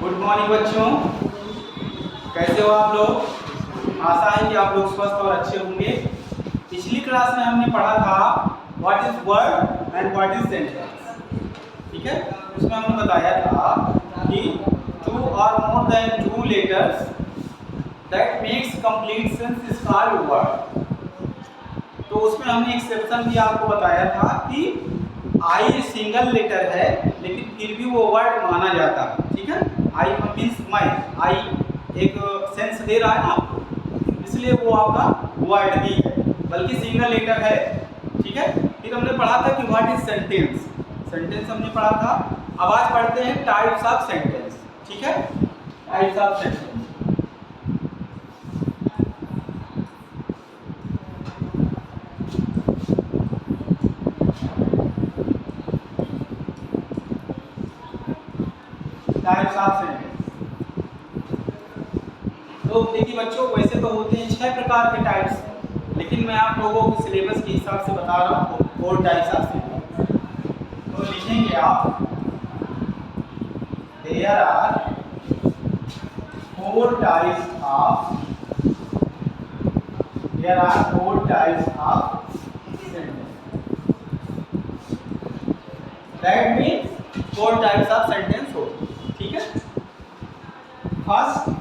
Good morning बच्चों, कैसे हो आप लोग। आशा है कि आप लोग स्वस्थ और अच्छे होंगे। पिछली क्लास में हमने पढ़ा था what is word and what is sentence. ठीक है, उसमें हमने बताया था कि टू और more than two letters that makes complete sense is called word. तो उसमें हमने एक्सेप्शन भी आपको बताया था कि आई सिंगल लेटर है लेकिन फिर भी वो वर्ड माना जाता है। ठीक है, आई मीन्स मैं, आई एक सेंस दे रहा है ना आपको, इसलिए वो आपका वर्ड भी है, बल्कि सिंगल लेटर है। ठीक है, फिर हमने पढ़ा था कि व्हाट इज सेंटेंस। सेंटेंस हमने पढ़ा था। अब आज पढ़ते हैं टाइप्स ऑफ सेंटेंस। ठीक है, types of sentence. Types of sentence. तो देखिए बच्चों, वैसे तो होते हैं 6 प्रकार के टाइप्स, लेकिन मैं आप लोगों को सिलेबस के हिसाब से बता रहा हूँ 4 टाइप्स ऑफ सेंटेंस। तो लिखेंगे आप there are 4 types of sentence. That means 4 types of sentence हो। ठीक है, फर्स्ट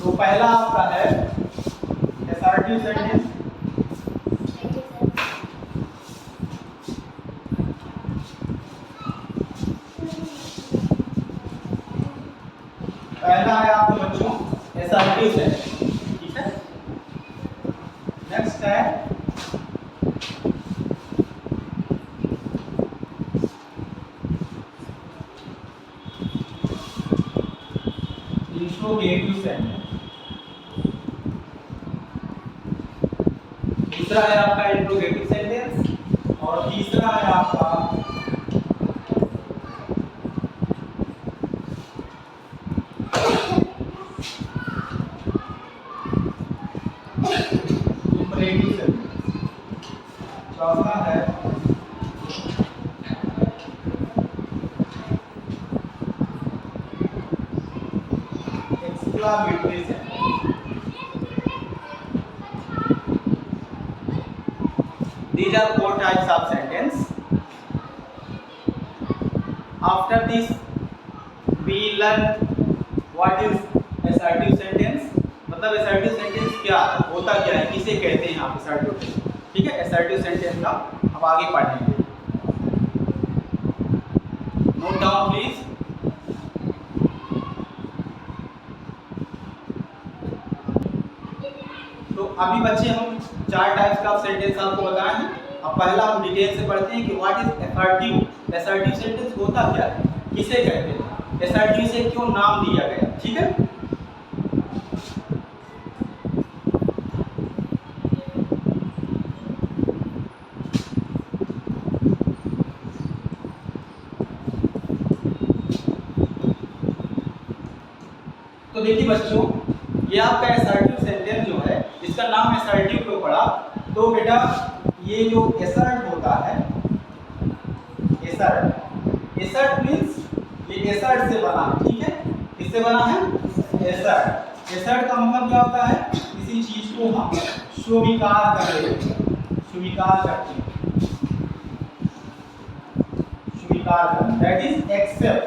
तो पहला आपका है असर्टिव सेंटेंस। पहला है आपका बच्चों असर्टिव सेंटेंस। ठीक है, नेक्स्ट है इंट्रोगेटिव सेंटेंस। दूसरा है आपका इंट्रोगेटिव सेंटेंस और तीसरा है आपका इंपरेटिव सेंटेंस। चौथा है exclamatory sentence. These are 4 types of sentence. After this, we learn what is assertive sentence. मतलब assertive sentence क्या होता क्या है, किसे कहते हैं आप assertive sentence। ठीक है, assertive sentence का अब आगे पढ़ेंगे। Note down please. तो अभी बच्चे हम 4 टाइप्स का सेंटेंस आपको बताए हैं। अब पहला हम डिटेल से पढ़ते हैं कि what is assertive. Assertive sentence होता क्या है, किसे कहते हैं, असर्टिव से क्यों नाम दिया गया। ठीक है, तो देखिए बच्चों, ये आपका असर्टिव सेंटेंस जो है, इसका नाम असर्टिव क्यों पड़ा। तो बेटा ये जो असर्ट होता है, असर्ट, असर्ट मीन्स ये असर्ट से बना है। ठीक है, किससे बना है, असर्ट। असर्ट का मतलब क्या होता है, किसी चीज को हम स्वीकार कर रहे हैं, स्वीकार करते हैं, स्वीकार करना, that is accept.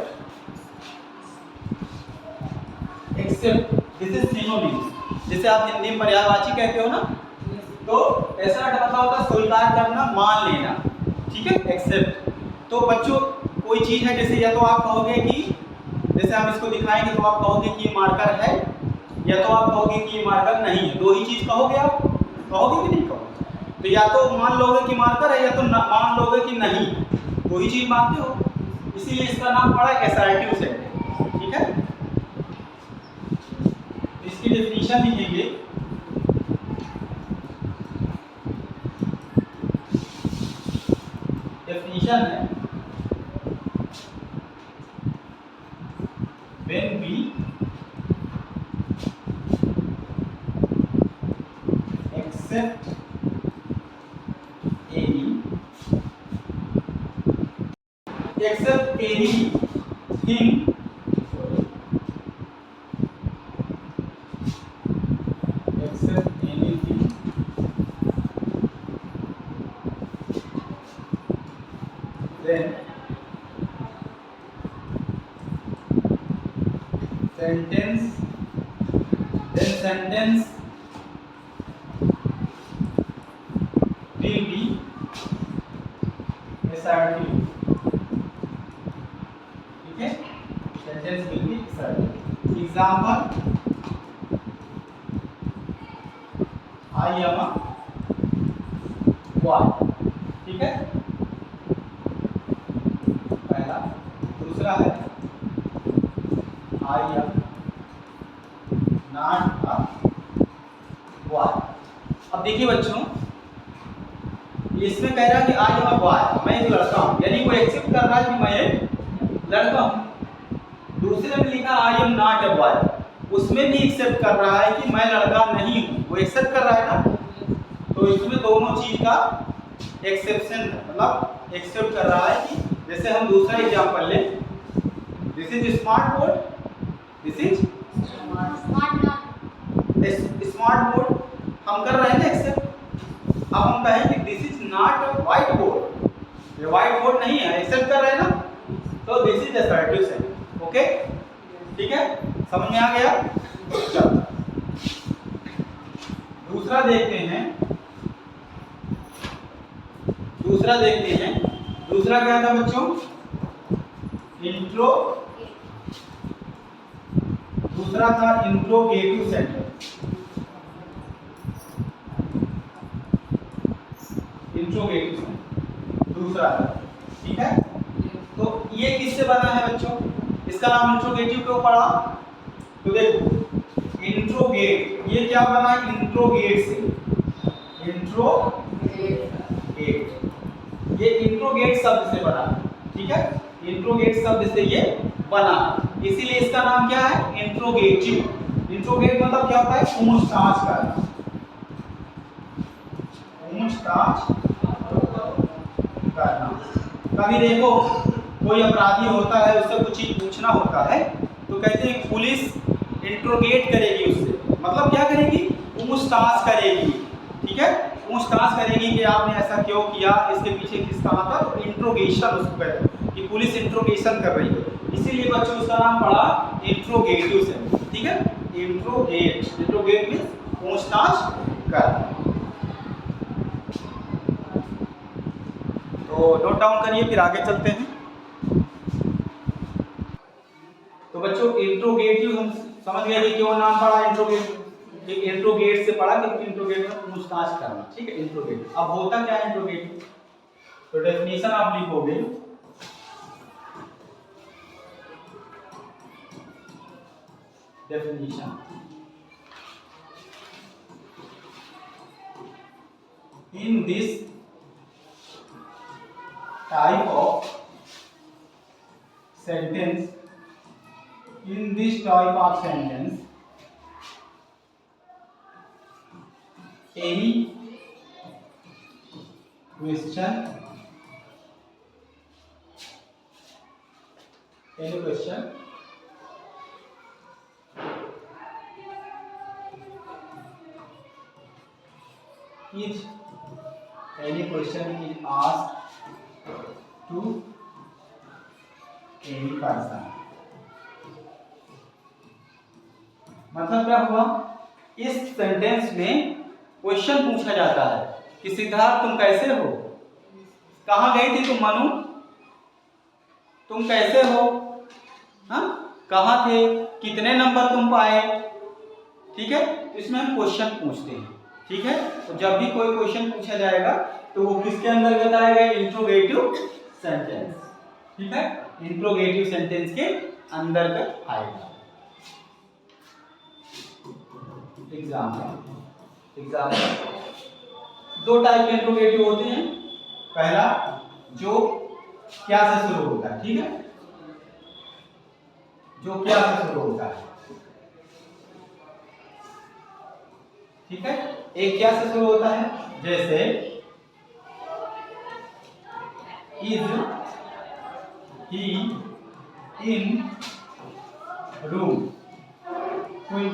Accept, this is synonym. जैसे आप हिंदी में पर्यायवाची कहते हो ना, तो ऐसा मतलब होता है स्वीकार करना, मान लेना। ठीक है, एक्सेप्ट। तो बच्चों कोई चीज है, जैसे या तो आप कहोगे कि, जैसे हम इसको दिखाएंगे तो आप कहोगे कि ये मार्कर है, या तो आप कहोगे कि ये मार्कर नहीं है। दो ही चीज कहोगे, आप कहोगे कि नहीं कहोगे। तो या तो मान लोगे कि मार्कर है, या तो मान लोगे कि नहीं। दो ही चीज मानते हो, इसीलिए इसका नाम पड़ा असर्टिव सेंटेंस। ठीक है, इसकी डेफिनेशन लिखेंगे। डेफिनेशन है when we accept anything accept anything then sentence will be assertive. ठीक है, sentence will be assertive. Example, I am a boy. ठीक है, पहला. दूसरा है I am not a boy. अब देखिए बच्चों, इसमें कह रहा है कि आई एम अ बॉय, मैं एक लड़का हूं, यानी वो एक्सेप्ट कर रहा है कि मैं एक लड़का हूं. दूसरे में लिखा I am not a boy, उसमें भी एक्सेप्ट कर रहा है कि मैं लड़का नहीं हूं, वो एक्सेप्ट कर रहा है ना. तो इसमें दोनों चीज का एक्सेप्शन है, मतलब एक्सेप्ट कर रहा है कि जैसे हम दूसरा एग्जांपल लें, this is smart board, this is smart board, हम कर रहे हैं ना एक्सेप्ट. अब हम कहें कि this is not a white board, ये व्हाइट बोर्ड नहीं है, एक्सेप्ट कर रहे हैं ना, तो this is assertive sentence. Okay, ठीक है, समझ में आ गया. चलो दूसरा देखते हैं, दूसरा क्या था बच्चों, दूसरा था इंट्रोगेटिव सेंटेंस. दूसरा, ठीक है. तो ये किससे बना है बच्चों, इसका नाम इंट्रोगेटिव क्यों पड़ा, तो देखो इंट्रोगेट, ये क्या बना है, इंट्रोगेट से, ये इंट्रोगेट शब्द से बना है. ठीक है, इंट्रोगेट शब्द से ये बना, इसीलिए इसका नाम क्या है, इंट्रोगेटिव. इंट्रोगेट मतलब क्या होता है, पूछताछ करना, कभी देखो कोई अपराधी होता है, उससे कुछ चीज पूछना होता है, तो कहते हैं पुलिस इंट्रोगेट करेगी उससे, मतलब क्या करेगी, पूछताछ करेगी. ठीक है, पूछताछ करेगी कि आपने ऐसा क्यों किया, इसके पीछे किसका हाथ था, तो इंट्रोगेशन उसको कहते हैं कि पुलिस इंट्रोगेशन कर रही है. इसीलिए बच्चों उसका नाम पड़ा इंट्रोगेटिव से. ठीक है, इंट्रोगेट मींस पूछताछ करना. तो नोट डाउन करिए, फिर आगे चलते हैं. तो बच्चों इंट्रोगेटिव हम समझ गए कि क्यों नाम पड़ा इंट्रोगेटिव, इंट्रोगेट से पड़ा क्योंकि इंट्रोगेट में पूछताछ करना. ठीक है, इंट्रोगेट. अब होता क्या है इंट्रोगेटिव, तो डेफिनेशन आप लिखोगे, definition in this type of sentence, in this type of sentence any question is asked to any person. मतलब क्या हुआ, इस सेंटेंस में क्वेश्चन पूछा जाता है कि सिद्धार्थ तुम कैसे हो, कहाँ गई थी तुम मनु, तुम कैसे हो, हाँ कहाँ थे, कितने नंबर तुम पाए. ठीक है, तो इसमें हम क्वेश्चन पूछते हैं. ठीक है, तो जब भी कोई क्वेश्चन पूछा जाएगा तो वो किसके अंतर्गत आएगा, इंट्रोगेटिव सेंटेंस. ठीक है, इंट्रोगेटिव सेंटेंस के अंतर्गत आएगा. एग्जाम्पल दो टाइप के इंट्रोगेटिव होते हैं. पहला जो क्या से शुरू होता है, ठीक है, जो क्या से शुरू होता है, ठीक है। एक क्या से शुरू होता है, जैसे इज ही इन रूम, कोई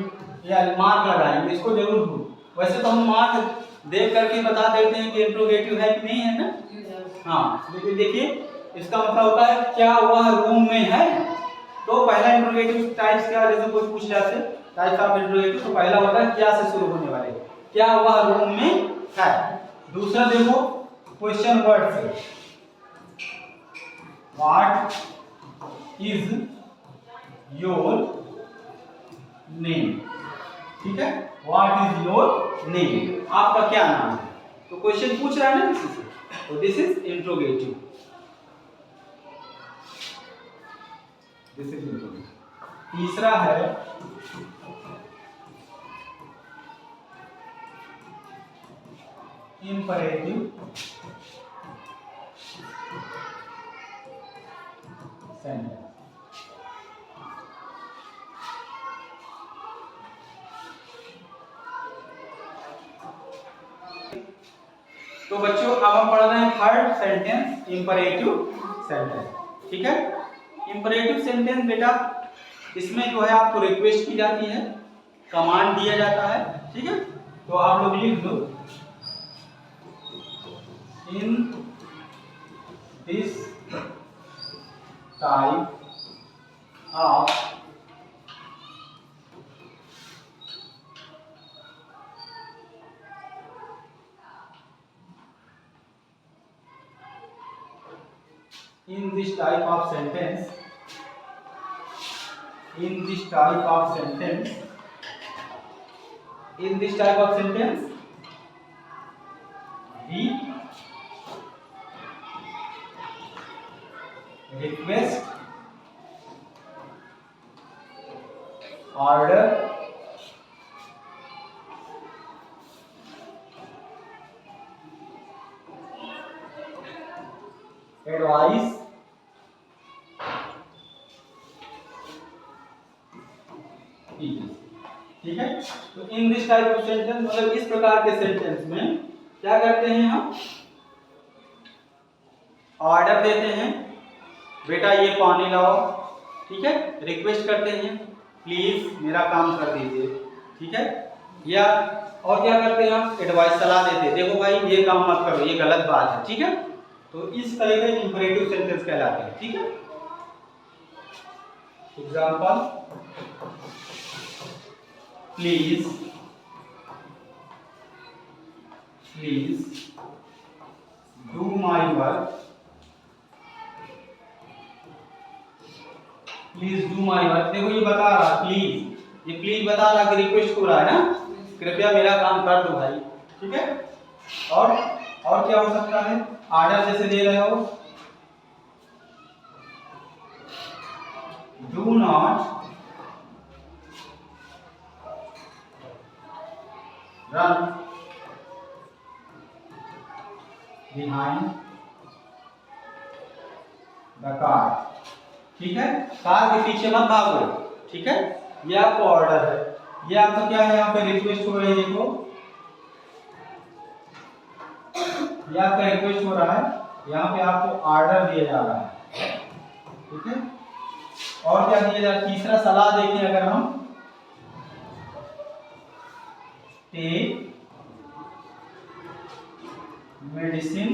या मार्क लगाएंगे, इसको जरूर हो। वैसे तो हम मार्क देख करके बता देते हैं कि इंट्रोगेटिव है कि नहीं है ना, हाँ, लेकिन देखिए इसका मतलब होता है क्या वह रूम में है। तो पहला इंट्रोगेटिव टाइप्स क्या, जैसे कोई पूछ जाते टाइप्स ऑफ इंट्रोगेटिव, तो पहला होता है क्या से शुरू होने वाले, क्या वह रूम में है। दूसरा देखो क्वेश्चन वर्ड से, व्हाट इज योर नेम, ठीक है, व्हाट इज योर नेम, आपका क्या नाम है। तो क्वेश्चन पूछ रहा है ना किसी से, तो this is interrogative, this is interrogative. तीसरा है इंपरेटिव सेंटेंस। तो बच्चों अब हम पढ़ रहे हैं थर्ड सेंटेंस, इंपरेटिव सेंटेंस, ठीक है। इंपरेटिव सेंटेंस बेटा, इसमें जो है आपको रिक्वेस्ट की जाती है, कमांड दिया जाता है, ठीक है। तो आप लोग लिख दो, in this type of in this type of sentence, in this type of sentence, in this type of sentence we request, order, advice, ठीक है। तो in this type of sentence मतलब इस प्रकार के सेंटेंस में क्या करते हैं हम, ऑर्डर देते हैं, बेटा ये पानी लाओ, ठीक है, रिक्वेस्ट करते हैं प्लीज मेरा काम कर दीजिए, ठीक है, या और क्या करते हैं हम, एडवाइस सलाह देते हैं, देखो भाई ये काम मत करो, ये गलत बात है, ठीक है। तो इस तरह के इंपरेटिव सेंटेंस कहलाते हैं, ठीक है। Example, please, please do my work, please do my work, देखो ये बता रहा प्लीज, ये प्लीज बता रहा कि रिक्वेस्ट हो रहा है ना, कृपया मेरा काम कर दो भाई, ठीक है। और क्या हो सकता है, ऑर्डर जैसे दे रहे हो, do not run behind the car, ठीक है, कार के पीछे मत भागो, ठीक है, ये आपको ऑर्डर है, ये आपका क्या है, यहाँ पे रिक्वेस्ट हो रही है, देखो ये आपका रिक्वेस्ट हो रहा है, यहाँ पे आपको ऑर्डर दिया जा रहा है, ठीक है। और क्या दिया जा रहा है, तीसरा सलाह देखिए, अगर हम टेक मेडिसिन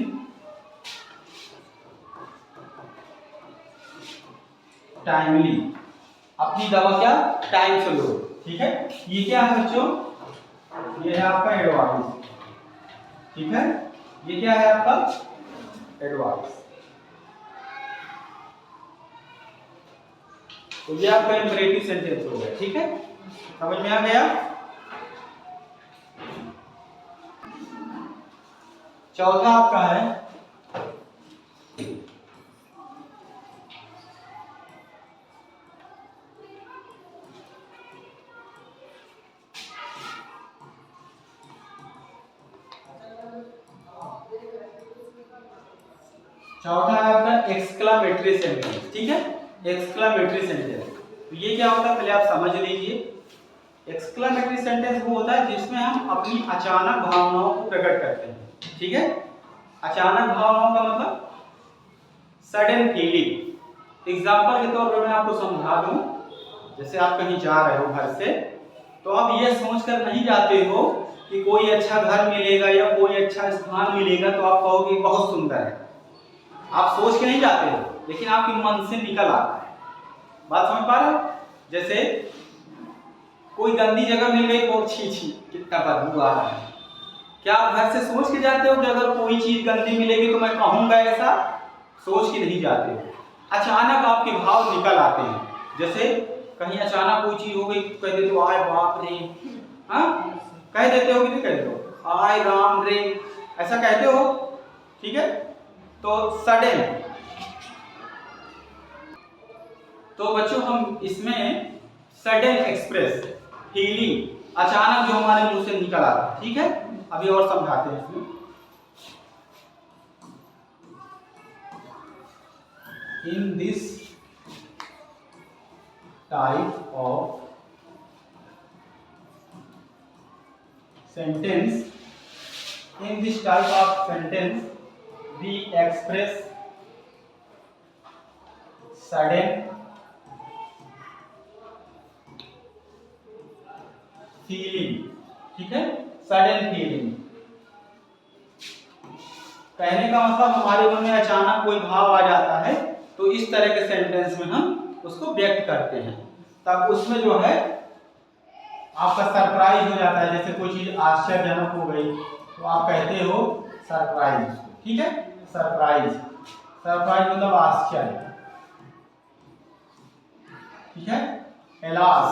टाइमली, अपनी दवा क्या टाइम से लो, ठीक है। ये क्या है बच्चों, ये है आपका एडवाइस, ठीक है, ये क्या है आपका एडवाइस। तो ये आपका इंपरेटिव सेंटेंस हो गया, ठीक है, समझ में आ गया। चौथा आपका है चौथा है आपका एक्सक्लामेटरी सेंटेंस, ठीक है, एक्सक्लामेटरी सेंटेंस। तो ये क्या होता है पहले आप समझ लीजिए। एक्सक्लामेटरी सेंटेंस वो होता है जिसमें हम अपनी अचानक भावनाओं को प्रकट करते हैं, ठीक है। अचानक भावनाओं का मतलब सडन फीलिंग। एग्जाम्पल के तौर पर मैं आपको समझा दूं, जैसे आप कहीं जा रहे हो घर से, तो आप ये सोचकर नहीं जाते हो कि कोई अच्छा घर मिलेगा या कोई अच्छा स्थान मिलेगा तो आप कहोगे बहुत सुंदर है। आप सोच के नहीं जाते हो, लेकिन आपके मन से निकल आता है। बात समझ पा रहे हो? जैसे कोई गंदी जगह मिल गई तो छी छी कितना बदबू आ रहा है। क्या आप घर से सोच के जाते हो कि अगर कोई चीज गंदी मिलेगी तो मैं कहूंगा ऐसा? सोच के नहीं जाते हो, अचानक आपके भाव निकल आते हैं। जैसे कहीं अचानक कोई चीज हो गई, कह देते हो आय बाप रे, हाँ कह देते हो कि नहीं कहते हो, आय राम रे, ऐसा कहते हो, ठीक है। तो सडन, तो बच्चों हम इसमें सडन एक्सप्रेस फीलिंग, अचानक जो हमारे मुंह से निकल आता है, ठीक है। अभी और समझाते हैं इसमें। In this type of sentence, we express sudden feeling, ठीक है, सडन फीलिंग। कहने का मतलब हमारे मन में अचानक कोई भाव आ जाता है, तो इस तरह के सेंटेंस में हम उसको व्यक्त करते हैं। तब उसमें जो है आपका सरप्राइज हो जाता है। जैसे कोई चीज आश्चर्यजनक हो गई तो आप कहते हो सरप्राइज, ठीक है। सरप्राइज, सरप्राइज मतलब आश्चर्य, ठीक है। एलास,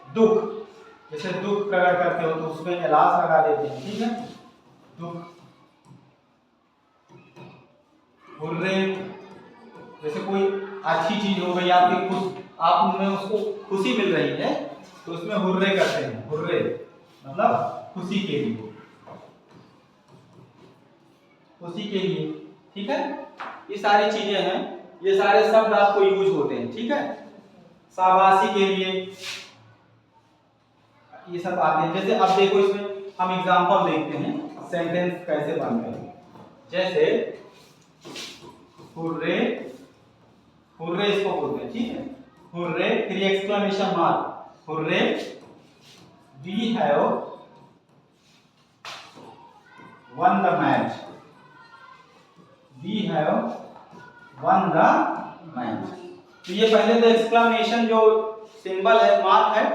दुख, जैसे दुख प्रकट करते हो तो उसमें एलास लगा देते हैं, ठीक है, दुख। हुर्रे, जैसे कोई अच्छी चीज हो गई आपकी, खुश, आप उनमें उसको खुशी मिल रही है तो उसमें हुर्रे करते हैं। हुर्रे मतलब खुशी के लिए, खुशी के लिए, ठीक है। ये सारी चीजें हैं, ये सारे शब्द आपको यूज होते हैं, ठीक है। शाबाशी के लिए ये सब आते हैं। जैसे अब देखो इसमें हम एग्जांपल देखते हैं सेंटेंस कैसे बनते हैं। जैसे हुर्रे, हुर्रे इसको बोलते हैं, ठीक है। हुर्रे, फिर exclamation mark, hurray, we have won the match, we have won the match. तो ये पहले तो एक्सक्लेमेशन जो सिंबल है, मार्क है,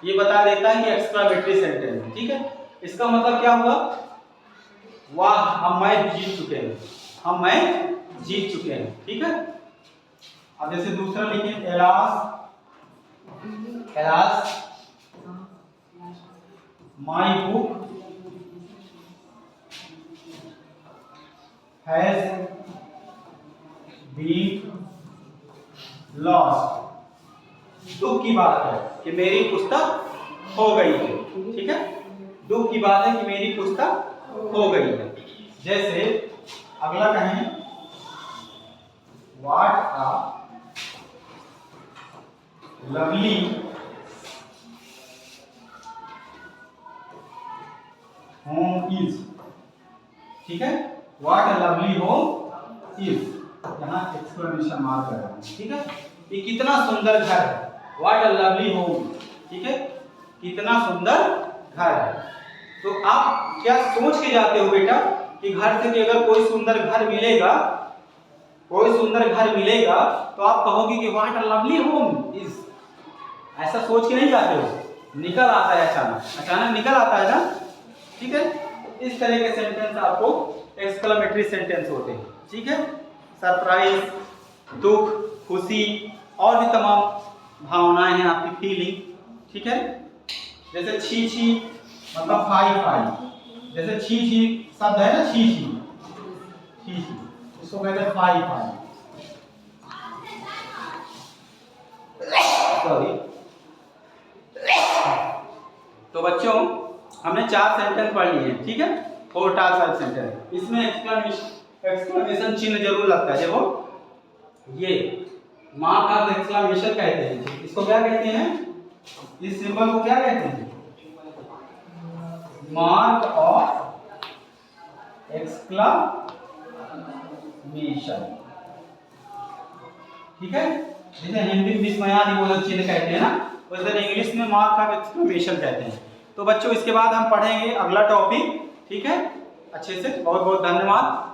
ये बता देता है कि एक्सक्लेमेटरी सेंटेंस है, ठीक है। इसका मतलब क्या हुआ, वाह हम मैच जीत चुके हैं, हम मैच जीत चुके हैं, ठीक है। अब जैसे दूसरा लिखें, alas, alas my book has been lost. दुख की बात है कि मेरी पुस्तक खो गई है, ठीक है। दुख की बात है कि मेरी पुस्तक खो गई है। जैसे अगला कहें, what a lovely home is, ठीक है। What a lovely home is, यहाँ एक्सक्लेमेशन मार्क लगा, ठीक है। ये कितना सुंदर घर है, व्हाट अ लवली होम, ठीक है, कितना सुंदर घर है। तो आप क्या सोच के जाते हो बेटा कि घर से कि अगर कोई सुंदर घर मिलेगा, कोई सुंदर घर मिलेगा तो आप कहोगे कि what a lovely home is, ऐसा सोच के नहीं जाते हो, निकल आता है अचानक, अचानक निकल आता है ना, ठीक है। इस तरह के सेंटेंस आपको एक्सक्लेमेटरी सेंटेंस होते हैं, ठीक है। सरप्राइज, दुख, खुशी और भी तमाम भावनाएं हैं आपकी, फीलिंग, ठीक है। जैसे छी छी मतलब फाई फाई, जैसे छी छी शब्द है ना, छी छी, छी छी, इसको कहते हैं फाई फाई, सॉरी। तो बच्चों हमने 4 सेंटेंस पढ़ लिए हैं, ठीक है, 4 टाइप्स ऑफ सेंटेंस। इसमें एक्सक्लेमेशन चिन्ह जरूर लगता है। देखो ये मार्क ऑफ एक्सक्लेमेशन कहते हैं, इसको क्या कहते हैं, इस सिंबल को क्या कहते हैं, मार्क ऑफ एक्सक्लेमेशन। ठीक है, जैसे हिंदी में विस्मयादिबोधक चिन्ह कहते हैं ना, वैसे इंग्लिश में मार्क ऑफ एक्सक्लेमेशन कहते हैं। तो बच्चों इसके बाद हम पढ़ेंगे अगला टॉपिक। ठीक है, अच्छे से, बहुत बहुत धन्यवाद।